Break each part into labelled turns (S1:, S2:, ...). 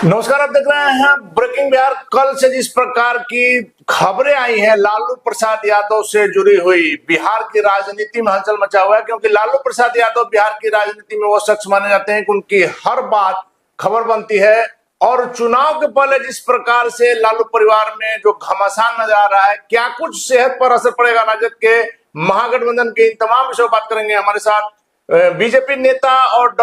S1: नमस्कार, आप देख रहे हैं ब्रेकिंग बिहार। कल से जिस प्रकार की खबरें आई हैं लालू प्रसाद यादव से जुड़ी हुई, बिहार की राजनीति में हलचल मचा हुआ है, क्योंकि लालू प्रसाद यादव बिहार की राजनीति में वो शख्स माने जाते हैं कि उनकी हर बात खबर बनती है। और चुनाव के पहले जिस प्रकार से लालू परिवार में जो घमासान नजर आ रहा है, क्या कुछ सेहत पर असर पड़ेगा राजद के महागठबंधन के, इन तमाम विषयों पर बात करेंगे। हमारे साथ बीजेपी नेता और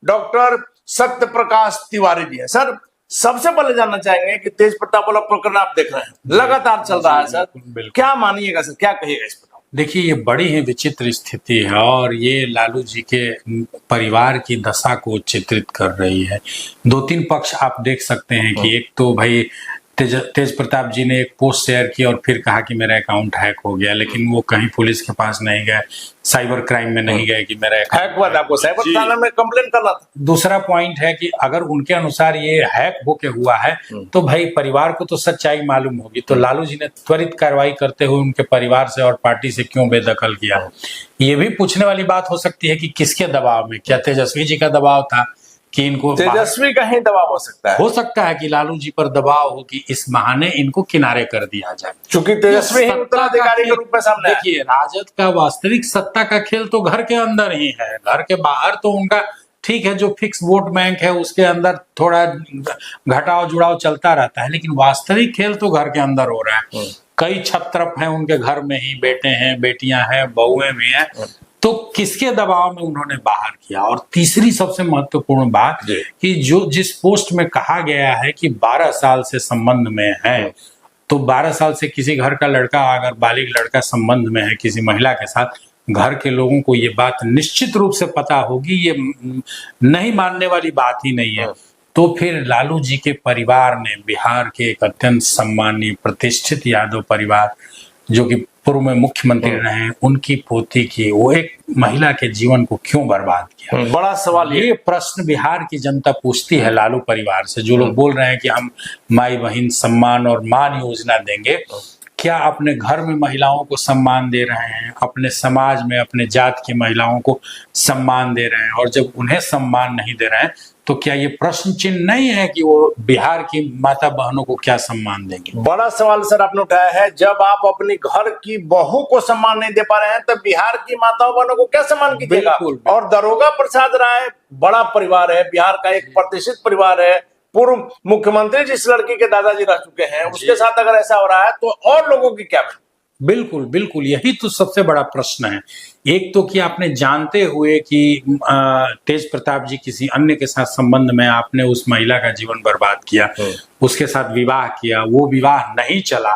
S1: डॉक्टर सत्य प्रकाश तिवारी जी है। सर, सबसे पहले जानना चाहेंगे कि तेज प्रताप वाला प्रकरण आप देख रहे हैं, लगातार चल रहा है सर, क्या मानिएगा सर, क्या कहिएगा इस पर?
S2: देखिए, ये बड़ी ही विचित्र स्थिति है और ये लालू जी के परिवार की दशा को चित्रित कर रही है। दो तीन पक्ष आप देख सकते हैं कि एक तो भाई तेज प्रताप जी ने एक पोस्ट शेयर की और फिर कहा कि मेरा अकाउंट हैक हो गया, लेकिन वो कहीं पुलिस के पास नहीं गए, साइबर क्राइम में नहीं गए कि मेरा
S1: हैक हुआ, आपको साइबर थाना में कंप्लेन करना था।
S2: दूसरा पॉइंट है कि अगर उनके अनुसार ये हैक होके हुआ है तो भाई परिवार को तो सच्चाई मालूम होगी, तो लालू जी ने त्वरित कार्रवाई करते हुए उनके परिवार से और पार्टी से क्यों बेदखल किया। ये भी पूछने वाली बात हो सकती है कि किसके दबाव में, क्या तेजस्वी जी का दबाव था कि इनको,
S1: तेजस्वी का ही दबाव हो सकता है
S2: कि लालू जी पर दबाव हो कि इस बहाने इनको किनारे कर दिया जाए,
S1: क्योंकि तेजस्वी ही उत्तराधिकारी के रूप में सामने।
S2: देखिए, राजद का वास्तविक सत्ता का खेल तो घर के अंदर ही है, घर के बाहर तो उनका ठीक है, जो फिक्स वोट बैंक है उसके अंदर थोड़ा घटाव जुड़ाव चलता रहता है, लेकिन वास्तविक खेल तो घर के अंदर हो रहा है। कई छत्रप हैं उनके घर में ही, बेटे हैं, बेटियां हैं, बहुएं भी हैं, तो किसके दबाव में उन्होंने बाहर किया। और तीसरी सबसे महत्वपूर्ण बात कि जिस पोस्ट में कहा गया है कि 12 साल से संबंध में है, तो 12 साल से किसी घर का लड़का, अगर बालिग लड़का संबंध में है किसी महिला के साथ, घर के लोगों को ये बात निश्चित रूप से पता होगी, ये नहीं मानने वाली बात ही नहीं है। तो फिर लालू जी के परिवार ने, बिहार के एक अत्यंत सम्मानीय प्रतिष्ठित यादव परिवार जो कि पूर्व में मुख्यमंत्री रहे हैं, उनकी पोती की वो एक महिला के जीवन को क्यों बर्बाद किया?
S1: बड़ा सवाल
S2: ये प्रश्न बिहार की जनता पूछती है लालू परिवार से। जो लोग बोल रहे हैं कि हम माई बहन सम्मान और मान योजना देंगे, क्या अपने घर में महिलाओं को सम्मान दे रहे हैं, अपने समाज में अपने जात की महिलाओं को सम्मान दे रहे हैं? और जब उन्हें सम्मान नहीं दे रहे हैं तो क्या ये प्रश्न चिन्ह नहीं है कि वो बिहार की माता बहनों को क्या सम्मान देंगे?
S1: बड़ा सवाल सर आपने उठाया है। जब आप अपनी घर की बहू को सम्मान नहीं दे पा रहे हैं तो बिहार की माताओं बहनों को क्या सम्मान कीजिएगा? और दरोगा प्रसाद राय बड़ा परिवार है, बिहार का एक प्रतिष्ठित परिवार है, पूर्व मुख्यमंत्री जिस लड़की के दादाजी रह चुके हैं, उसके साथ अगर ऐसा हो रहा है तो और लोगों की क्या?
S2: बिल्कुल बिल्कुल, यही तो सबसे बड़ा प्रश्न है। एक तो कि आपने जानते हुए कि तेज प्रताप जी किसी अन्य के साथ संबंध में, आपने उस महिला का जीवन बर्बाद किया, उसके साथ विवाह किया, वो विवाह नहीं चला,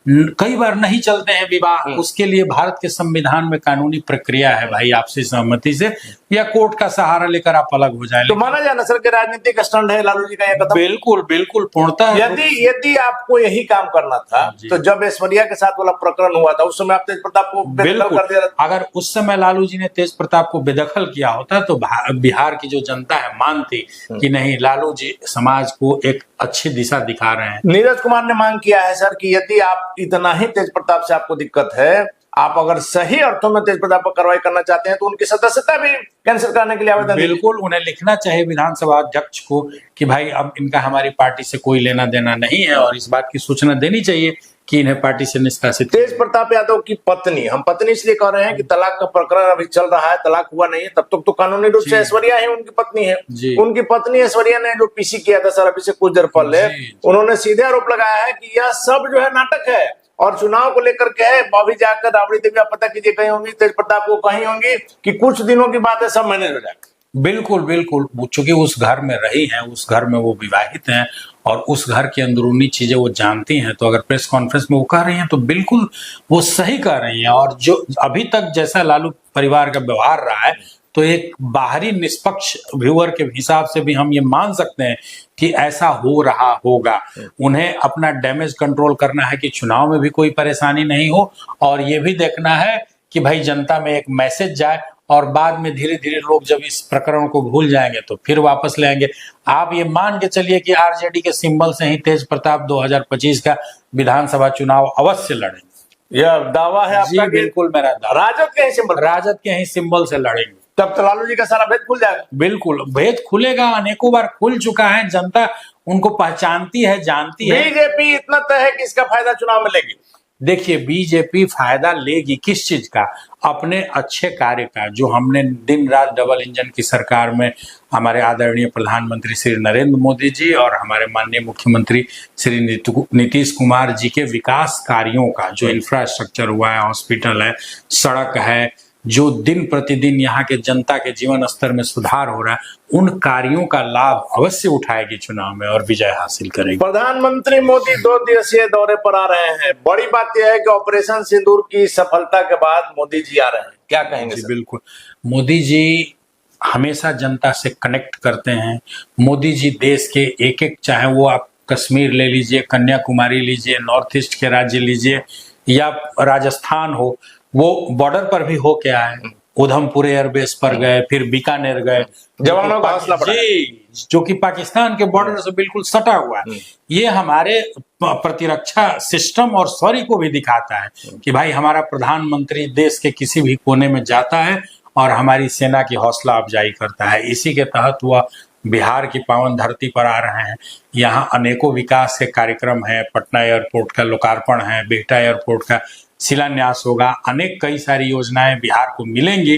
S2: कई बार नहीं चलते हैं विवाह, उसके लिए भारत के संविधान में कानूनी प्रक्रिया है भाई, आपसी सहमति से या कोर्ट का सहारा लेकर आप अलग हो जाए।
S1: तो माना जाए ना सर कि राजनीतिक स्टंट है लालू जी का ये कदम?
S2: बिल्कुल बिल्कुल, पूर्णतः।
S1: यदि आपको यही काम करना था तो जब ऐश्वर्या के साथ वाला प्रकरण हुआ था उस समय आप तेज प्रताप को बेदखल कर दिया था।
S2: अगर उस समय लालू जी ने तेज प्रताप को बेदखल किया होता तो बिहार की जो जनता है मानती कि नहीं, लालू जी समाज को एक अच्छी दिशा दिखा रहे हैं।
S1: नीरज कुमार ने मांग किया है सर कि यदि आप इतना ही तेज प्रताप से आपको दिक्कत है, आप अगर सही अर्थों में तेज प्रताप पर कार्रवाई करना चाहते हैं तो उनकी सदस्यता भी कैंसिल करने के लिए आवेदन।
S2: बिल्कुल, उन्हें लिखना चाहिए विधानसभा अध्यक्ष को कि भाई अब इनका हमारी पार्टी से कोई लेना देना नहीं है, और इस बात की सूचना देनी चाहिए कि इन्हें पार्टी से निष्कासित।
S1: तेज प्रताप यादव की पत्नी, हम पत्नी इसलिए कह रहे हैं कि तलाक का प्रकरण अभी चल रहा है, तलाक हुआ नहीं है, तब तक तो कानूनी रूप से ऐश्वर्या ही उनकी पत्नी है। उनकी पत्नी ऐश्वर्या ने जो पीसी किया था सर अभी से कुछ देर पहले, उन्होंने सीधे आरोप लगाया है कि यह सब जो है नाटक है और चुनाव को लेकर के है। अभी जाकर राबड़ी देवी आप पता कीजिए कहीं होंगी, तेज प्रताप को कहीं होंगी कि कुछ दिनों की बात है, सब मैनेज हो जाएगा।
S2: बिल्कुल बिल्कुल, चूंकि उस घर में रही हैं, उस घर में वो विवाहित हैं और उस घर की अंदरूनी चीजें वो जानती हैं, तो अगर प्रेस कॉन्फ्रेंस में वो कह रही हैं तो बिल्कुल वो सही कह रही हैं। और जो अभी तक जैसा लालू परिवार का व्यवहार रहा है, तो एक बाहरी निष्पक्ष व्यूअर के हिसाब से भी हम ये मान सकते हैं कि ऐसा हो रहा होगा। उन्हें अपना डैमेज कंट्रोल करना है कि चुनाव में भी कोई परेशानी नहीं हो, और ये भी देखना है कि भाई जनता में एक मैसेज जाए, और बाद में धीरे धीरे लोग जब इस प्रकरण को भूल जाएंगे तो फिर वापस लेंगे। आप ये मान के चलिए कि आरजेडी के सिंबल से ही तेज प्रताप 2025 का विधानसभा चुनाव अवश्य लड़ेंगे।
S1: यह दावा है आपका?
S2: बिल्कुल मेरा दावा।
S1: राजद के ही सिंबल
S2: से लड़ेंगे।
S1: तब तो लालू जी का सारा भेद खुल जाएगा।
S2: बिल्कुल भेद खुलेगा, अनेकों बार खुल चुका है, जनता उनको पहचानती है, जानती है।
S1: बीजेपी इतना तय है कि इसका फायदा चुनाव में लेगी।
S2: देखिए बीजेपी फायदा लेगी किस चीज का? अपने अच्छे कार्य का, जो हमने दिन रात डबल इंजन की सरकार में हमारे आदरणीय प्रधानमंत्री श्री नरेंद्र मोदी जी और हमारे माननीय मुख्यमंत्री श्री नीतीश कुमार जी के विकास कार्यों का, जो इंफ्रास्ट्रक्चर हुआ है, हॉस्पिटल है, सड़क है, जो दिन प्रतिदिन यहाँ के जनता के जीवन स्तर में सुधार हो रहा है, उन कार्यों का लाभ अवश्य उठाएगी चुनाव में और विजय हासिल करेगी।
S1: प्रधानमंत्री मोदी 2 दिवसीय दौरे पर आ रहे हैं। बड़ी बात यह है कि ऑपरेशन सिंदूर की सफलता के बाद मोदी जी आ रहे हैं, क्या कहेंगे सर?
S2: बिल्कुल, मोदी जी हमेशा जनता से कनेक्ट करते हैं। मोदी जी देश के एक एक, चाहे वो आप कश्मीर ले लीजिए, कन्याकुमारी लीजिए, नॉर्थ ईस्ट के राज्य लीजिए या राजस्थान हो, वो बॉर्डर पर भी हो के आए। उधमपुर एयरबेस पर गए, फिर बीकानेर गए,
S1: जवानों का हौसला बढ़ाया
S2: जी, जो कि पाकिस्तान के बॉर्डर से बिल्कुल सटा हुआ है। ये हमारे प्रतिरक्षा सिस्टम और शौर्य को भी दिखाता है कि भाई हमारा प्रधानमंत्री देश के किसी भी कोने में जाता है और हमारी सेना की हौसला अफजाई करता है। इसी के तहत वह बिहार की पावन धरती पर आ रहे हैं। यहाँ अनेकों विकास के कार्यक्रम है, पटना एयरपोर्ट का लोकार्पण है, बिहटा एयरपोर्ट का शिलान्यास होगा, अनेक कई सारी योजनाएं बिहार को मिलेंगी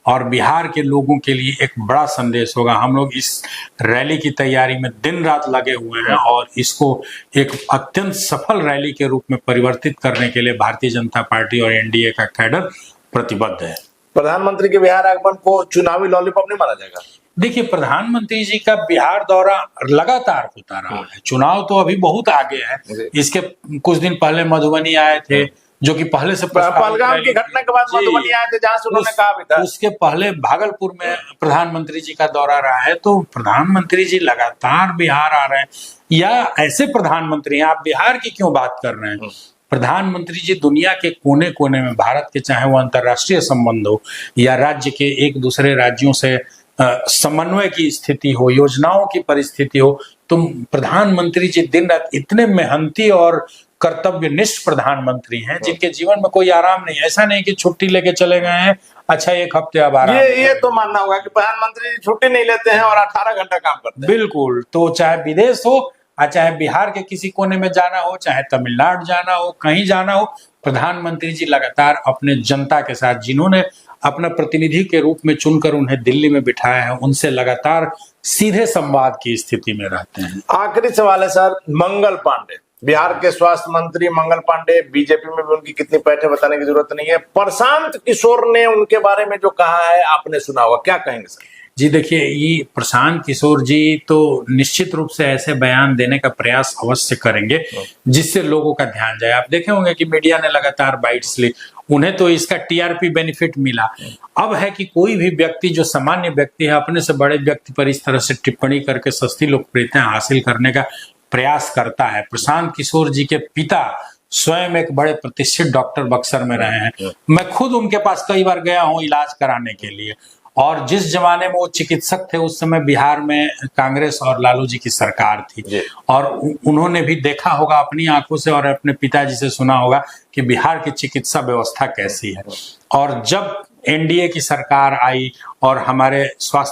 S2: और बिहार के लोगों के लिए एक बड़ा संदेश होगा। हम लोग इस रैली की तैयारी में दिन रात लगे हुए हैं और इसको एक अत्यंत सफल रैली के रूप में परिवर्तित करने के लिए भारतीय जनता पार्टी और एनडीए का कैडर प्रतिबद्ध है।
S1: प्रधानमंत्री के बिहार आगमन को चुनावी लॉलीपॉप नहीं माना जाएगा?
S2: देखिए प्रधानमंत्री जी का बिहार दौरा लगातार होता रहा है, चुनाव तो अभी बहुत आगे है। इसके कुछ दिन पहले मधुबनी आए थे, जो कि पहले से
S1: पहलगाम की घटना के बाद मधुबनी आए थे, जहां से उन्होंने कहा भी था।
S2: उसके पहले भागलपुर में प्रधानमंत्री जी का दौरा रहा है। तो प्रधानमंत्री जी लगातार बिहार आ रहे हैं, या ऐसे प्रधानमंत्री हैं, आप बिहार की क्यों बात कर रहे हैं? प्रधानमंत्री जी दुनिया के कोने कोने में, भारत के चाहे वो अंतर्राष्ट्रीय संबंध हो या राज्य के एक दूसरे राज्यों से समन्वय की स्थिति हो, योजनाओं की परिस्थिति हो, तो प्रधानमंत्री जी दिन रात इतने मेहनती और कर्तव्यनिष्ठ प्रधानमंत्री हैं जिनके जीवन में कोई आराम नहीं। ऐसा नहीं कि छुट्टी लेके चले गए हैं, अच्छा एक हफ्ते अब आराम।
S1: ये तो मानना होगा कि प्रधानमंत्री जी छुट्टी नहीं लेते हैं और 18 घंटा काम करते हैं।
S2: बिल्कुल, तो चाहे विदेश हो, चाहे बिहार के किसी कोने में जाना हो, चाहे तमिलनाडु जाना हो, कहीं जाना हो, प्रधानमंत्री जी लगातार अपने जनता के साथ, जिन्होंने अपना प्रतिनिधि के रूप में चुनकर उन्हें दिल्ली में बिठाया है, उनसे लगातार सीधे संवाद की स्थिति में रहते हैं।
S1: आखिरी सवाल है सर, मंगल पांडे, बिहार के स्वास्थ्य मंत्री मंगल पांडे, बीजेपी में भी उनकी कितनी पैठे बताने की जरूरत नहीं है। प्रशांत किशोर ने उनके बारे में जो कहा है आपने सुना होगा, क्या कहेंगे सर?
S2: जी देखिए, ये प्रशांत किशोर जी तो निश्चित रूप से ऐसे बयान देने का प्रयास अवश्य करेंगे जिससे लोगों का ध्यान जाए। आप देखे होंगे कि मीडिया ने लगातार बाइट्स ली, उन्हें तो इसका टीआरपी बेनिफिट मिला। अब है कि कोई भी व्यक्ति जो सामान्य व्यक्ति है, अपने से बड़े व्यक्ति पर इस तरह से टिप्पणी करके सस्ती लोकप्रियता हासिल करने का प्रयास करता है। प्रशांत किशोर जी के पिता स्वयं एक बड़े प्रतिष्ठित डॉक्टर बक्सर में रहे हैं। मैं खुद उनके पास कई बार गया हूं इलाज कराने के लिए, और जिस जमाने में वो चिकित्सक थे उस समय बिहार में कांग्रेस और लालू जी की सरकार थी, और उन्होंने भी देखा होगा अपनी आंखों से और अपने पिताजी से सुना होगा कि बिहार की चिकित्सा व्यवस्था कैसी है। और जब एनडीए की सरकार आई और हमारे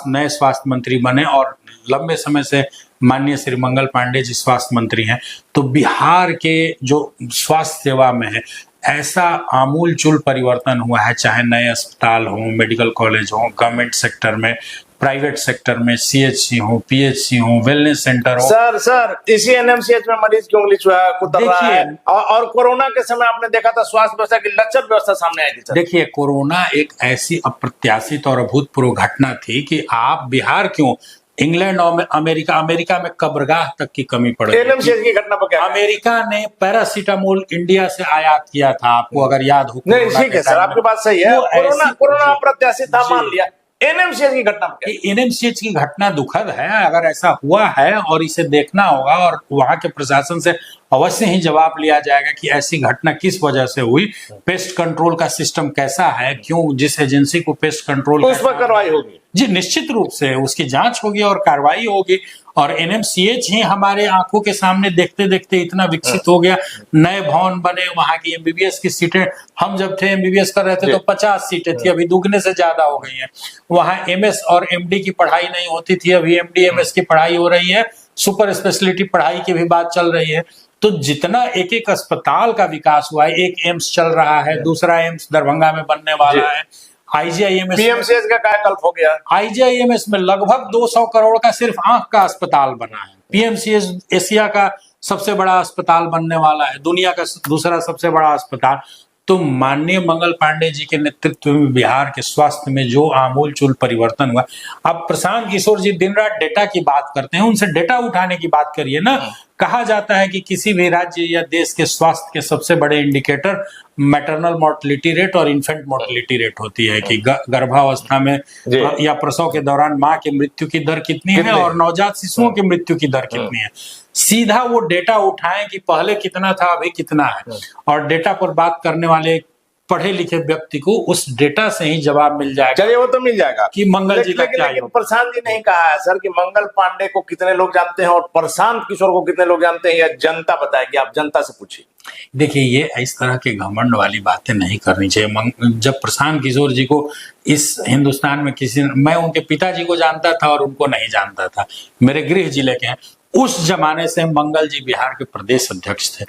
S2: नए स्वास्थ्य मंत्री बने और लंबे समय से माननीय श्री मंगल पांडे जी स्वास्थ्य मंत्री हैं, तो बिहार के जो स्वास्थ्य सेवा में है ऐसा आमूलचूल परिवर्तन हुआ है। चाहे नए अस्पताल हो, मेडिकल कॉलेज हो, गवर्नमेंट सेक्टर में, प्राइवेट सेक्टर में, सीएचसी हो, पीएचसी हो, वेलनेस सेंटर हो।
S1: सर इसी एनएमसीएच में मरीज की उंगली कुतर रहा है, और कोरोना के समय आपने देखा था स्वास्थ्य व्यवस्था की लचर व्यवस्था सामने आई थी सर।
S2: देखिए, कोरोना एक ऐसी अप्रत्याशित और अभूतपूर्व घटना थी कि आप बिहार क्यों, इंग्लैंड और अमेरिका में कब्रगाह तक की कमी पड़ गई।
S1: एनएमसीएच की घटना पर क्या?
S2: अमेरिका ने पैरासीटामोल इंडिया से आयात किया था, आपको अगर याद हो।
S1: नहीं ठीक है सर, आपकी बात सही है, कोरोना अप्रत्याशित था, मान लिया। एनएमसीएच की घटना में क्या?
S2: एनएमसीएच की घटना दुखद है, अगर ऐसा हुआ है और इसे देखना होगा और वहां के प्रशासन से अवश्य ही जवाब लिया जाएगा कि ऐसी घटना किस वजह से हुई, पेस्ट कंट्रोल का सिस्टम कैसा है, क्यों जिस एजेंसी को पेस्ट कंट्रोल
S1: उस पर कार्रवाई होगी।
S2: जी निश्चित रूप से उसकी जांच होगी और कार्रवाई होगी। और एनएमसीएच ही हमारे आंखों के सामने देखते देखते इतना विकसित हो गया, नए भवन बने, वहां की एमबीबीएस की सीटें, हम जब थे एमबीबीएस कर रहे थे तो 50 सीटें थी, अभी दुगने से ज्यादा हो गई हैं। वहां एमएस और एमडी की पढ़ाई नहीं होती थी, अभी एमडी एमएस की पढ़ाई हो रही है, सुपर स्पेशलिटी पढ़ाई की भी बात चल रही है। तो जितना एक एक अस्पताल का विकास हुआ है, एक एम्स चल रहा है, दूसरा एम्स दरभंगा में बनने वाला है, आईजीआईएमएस
S1: पीएमसीएच का कायाकल्प हो गया,
S2: आईजीआईएमएस में लगभग 200 करोड़ का सिर्फ आंख का अस्पताल बना है। पीएमसीएच एशिया का सबसे बड़ा अस्पताल बनने वाला है, दुनिया का दूसरा सबसे बड़ा अस्पताल। तो माननीय मंगल पांडे जी के नेतृत्व में बिहार के स्वास्थ्य में जो आमूलचूल परिवर्तन हुआ। अब प्रशांत किशोर जी दिन रात डेटा की बात करते हैं, उनसे डेटा उठाने की बात करिए ना। कहा जाता है कि किसी भी राज्य या देश के स्वास्थ्य के सबसे बड़े इंडिकेटर मैटरनल मोर्टेलिटी रेट और इन्फेंट मोर्टेलिटी रेट होती है कि गर्भावस्था में या प्रसव के दौरान मां की मृत्यु की दर कितनी है और नवजात शिशुओं की मृत्यु की दर कितनी है। सीधा वो डेटा उठाएं कि पहले कितना था अभी कितना है, और डेटा पर बात करने वाले पढ़े लिखे व्यक्ति को उस डेटा से ही जवाब मिल जाएगा।
S1: चलिए वो तो मिल जाएगा
S2: कि मंगल जी का क्या
S1: लेकिन प्रशांत जी नहीं कहा है सर कि मंगल पांडे को कितने लोग जानते हैं और प्रशांत किशोर को कितने लोग जानते हैं, या जनता बताएगी, आप जनता से पूछिए।
S2: देखिए ये इस तरह के घमंड वाली बातें नहीं करनी चाहिए। जब प्रशांत किशोर जी को इस हिंदुस्तान में मैं उनके पिताजी को जानता था और उनको नहीं जानता था, मेरे गृह जिले के हैं। उस जमाने से मंगल जी बिहार के प्रदेश अध्यक्ष थे।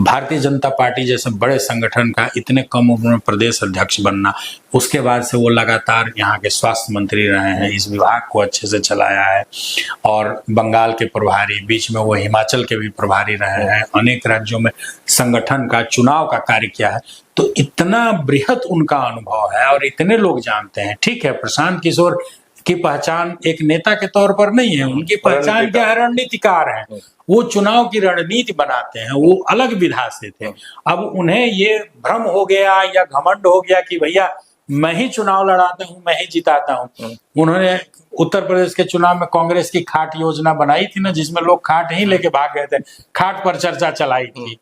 S2: भारतीय जनता पार्टी जैसे बड़े संगठन का इतने कम उम्र में प्रदेश अध्यक्ष बनना, उसके बाद से वो लगातार यहाँ के स्वास्थ्य मंत्री रहे हैं, इस विभाग को अच्छे से चलाया है, और बंगाल के प्रभारी, बीच में वो हिमाचल के भी प्रभारी रहे हैं, अनेक राज्यों में संगठन का चुनाव का कार्य किया है। तो इतना बृहत उनका अनुभव है और इतने लोग जानते हैं। ठीक है, प्रशांत किशोर की पहचान एक नेता के तौर पर नहीं है, उनकी पहचान क्या है, रणनीतिकार है। वो चुनाव की रणनीति बनाते हैं, वो अलग विधा से थे। अब उन्हें ये भ्रम हो गया या घमंड हो गया कि भैया मैं ही चुनाव लड़ाता हूं, मैं ही जिताता हूं। उन्होंने उत्तर प्रदेश के चुनाव में कांग्रेस की खाट योजना बनाई थी ना, जिसमें लोग खाट ही लेके भाग गए थे, खाट पर चर्चा चलाई थी।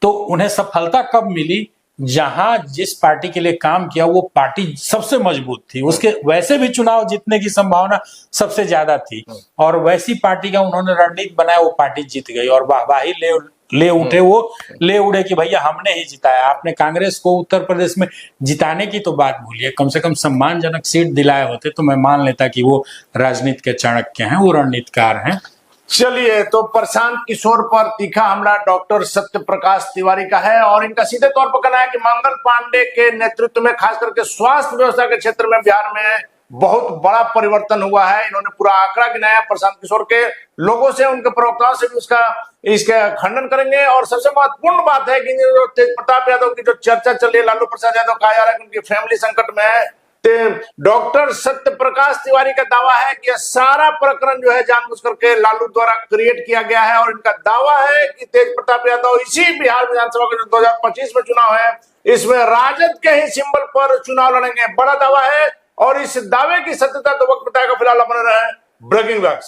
S2: तो उन्हें सफलता कब मिली, जहां जिस पार्टी के लिए काम किया वो पार्टी सबसे मजबूत थी, उसके वैसे भी चुनाव जीतने की संभावना सबसे ज्यादा थी, और वैसी पार्टी का उन्होंने रणनीति बनाया, वो पार्टी जीत गई और वाहवाही ले उठे, वो ले उड़े कि भैया हमने ही जिताया। आपने कांग्रेस को उत्तर प्रदेश में जिताने की तो बात भूलिए, कम से कम सम्मानजनक सीट दिलाए होते तो मैं मान लेता कि वो राजनीति के चाणक्य हैं, वो रणनीतिकार हैं।
S1: चलिए, तो प्रशांत किशोर पर तीखा हमला डॉक्टर सत्य प्रकाश तिवारी का है, और इनका सीधे तौर पर कहना है कि मंगल पांडे के नेतृत्व में खास करके स्वास्थ्य व्यवस्था के क्षेत्र में बिहार में बहुत बड़ा परिवर्तन हुआ है। इन्होंने पूरा आंकड़ा गिनाया प्रशांत किशोर के लोगों से, उनके प्रवक्ताओं से भी इसका खंडन करेंगे। और सबसे महत्वपूर्ण बात है कि जो तेज प्रताप यादव की जो चर्चा चल रही है, लालू प्रसाद यादव, कहा जा रहा है कि उनकी फैमिली संकट में है। डॉक्टर सत्य प्रकाश तिवारी का दावा है कि यह सारा प्रकरण जो है जानबूझ करके लालू द्वारा क्रिएट किया गया है, और इनका दावा है कि तेज प्रताप यादव इसी बिहार विधानसभा का जो 2025 में चुनाव है, इसमें राजद के ही सिंबल पर चुनाव लड़ेंगे। बड़ा दावा है, और इस दावे की सत्यता तो वक्त बताएगा। फिलहाल बने रहे ब्रेकिंग न्यूज।